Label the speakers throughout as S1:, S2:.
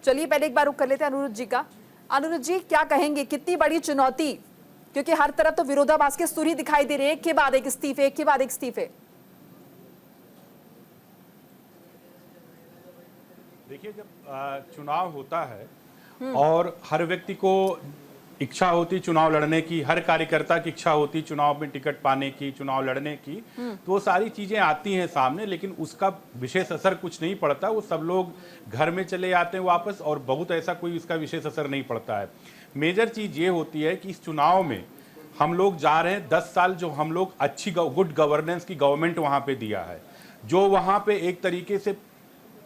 S1: चलिए पहले एक बार रुक कर लेते हैं अनिरुद्ध जी का। अनिरुद्ध जी क्या कहेंगे, कितनी बड़ी चुनौती, क्योंकि हर तरफ तो विरोधाभास के सुर ही दिखाई दे रहे हैं, एक के बाद एक इस्तीफे, एक के बाद एक इस्तीफे।
S2: देखिए, जब चुनाव होता है और हर व्यक्ति को इच्छा होती चुनाव लड़ने की, हर कार्यकर्ता की इच्छा होती चुनाव में टिकट पाने की, चुनाव लड़ने की, तो वो सारी चीजें आती हैं सामने, लेकिन उसका विशेष असर कुछ नहीं पड़ता। वो सब लोग घर में चले आते हैं वापस, और बहुत ऐसा कोई इसका विशेष असर नहीं पड़ता है। मेजर चीज ये होती है कि इस चुनाव में हम लोग जा रहे हैं 10 साल जो हम लोग अच्छी गुड गवर्नेंस की गवर्नमेंट वहां पे दिया है, जो वहां पे एक तरीके से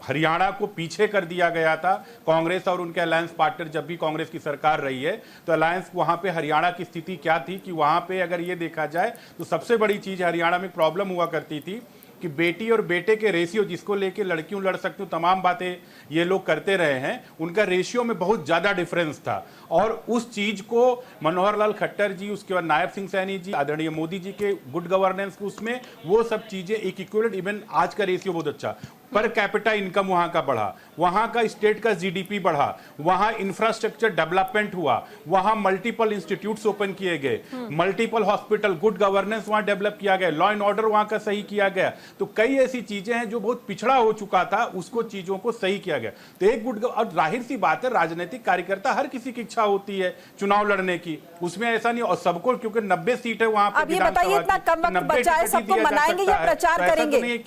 S2: हरियाणा को पीछे कर दिया गया था। कांग्रेस और उनके अलायंस पार्टनर, जब भी कांग्रेस की सरकार रही है तो अलायंस वहां पे हरियाणा की स्थिति क्या थी कि वहां पे अगर ये देखा जाए तो सबसे बड़ी चीज हरियाणा में प्रॉब्लम हुआ करती थी कि बेटी और बेटे के रेशियो, जिसको लेके लड़कियों लड़ सकती हूँ, तमाम बातें ये लोग करते रहे हैं, उनका रेशियो में बहुत ज्यादा डिफरेंस था। और उस चीज को मनोहर लाल खट्टर जी, उसके बाद नायब सिंह सैनी जी, आदरणीय मोदी जी के गुड गवर्नेंस उसमें वो सब चीजें एक इक्विवेलेंट, इवन आज का रेशियो बहुत अच्छा, पर कैपिटा इनकम वहां का बढ़ा, वहां का स्टेट का जीडीपी बढ़ा, वहां इंफ्रास्ट्रक्चर डेवलपमेंट हुआ, वहां मल्टीपल इंस्टीट्यूट्स ओपन किए गए, मल्टीपल हॉस्पिटल, गुड गवर्नेंस वहां डेवलप किया गया, लॉ एंड ऑर्डर वहां का सही किया गया। तो कई ऐसी चीजें हैं जो बहुत पिछड़ा हो चुका था, उसको चीजों को सही किया गया। तो एक गुड, और जाहिर सी बात है राजनीतिक कार्यकर्ता हर किसी की इच्छा होती है चुनाव लड़ने की, उसमें ऐसा नहीं। और सबको, क्योंकि 90 सीट है वहां पे,
S1: अब ये बताइए इतना कम वक्त बचा है, सबको मनाएंगे या प्रचार करेंगे?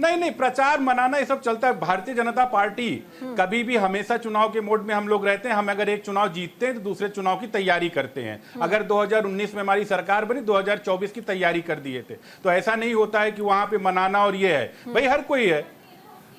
S2: नहीं, प्रचार मनाना ये सब चलता है। भारतीय जनता पार्टी कभी भी हमेशा चुनाव के मोड में हम लोग रहते हैं। हम अगर एक चुनाव जीतते हैं तो दूसरे चुनाव की तैयारी करते हैं। अगर 2019 में हमारी सरकार बनी, 2024 की तैयारी कर दिए थे। तो ऐसा नहीं होता है कि वहां पे मनाना और ये है, भाई हर कोई है।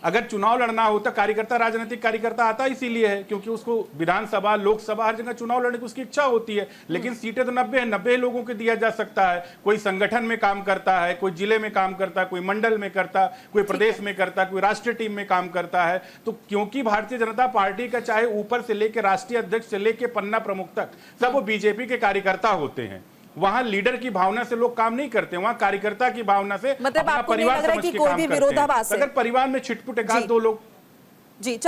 S2: अगर चुनाव लड़ना होता, कार्यकर्ता राजनीतिक कार्यकर्ता आता इसीलिए है क्योंकि उसको विधानसभा, लोकसभा, हर जगह चुनाव लड़ने की उसकी इच्छा होती है। लेकिन सीटें तो 90 है, 90 लोगों को दिया जा सकता है। कोई संगठन में काम करता है, कोई जिले में काम करता है, कोई मंडल में करता, कोई प्रदेश में करता, कोई राष्ट्रीय टीम में काम करता है। तो क्योंकि भारतीय जनता पार्टी का चाहे ऊपर से लेकर राष्ट्रीय अध्यक्ष से लेकर पन्ना प्रमुख तक सब वो बीजेपी के कार्यकर्ता होते हैं। वहां लीडर की भावना से लोग काम नहीं करते, वहां कार्यकर्ता की भावना से,
S1: मतलब
S2: अपना परिवार समझ के काम करते हैं। अगर परिवार में छिटपुट एक आध दो लोग
S1: जी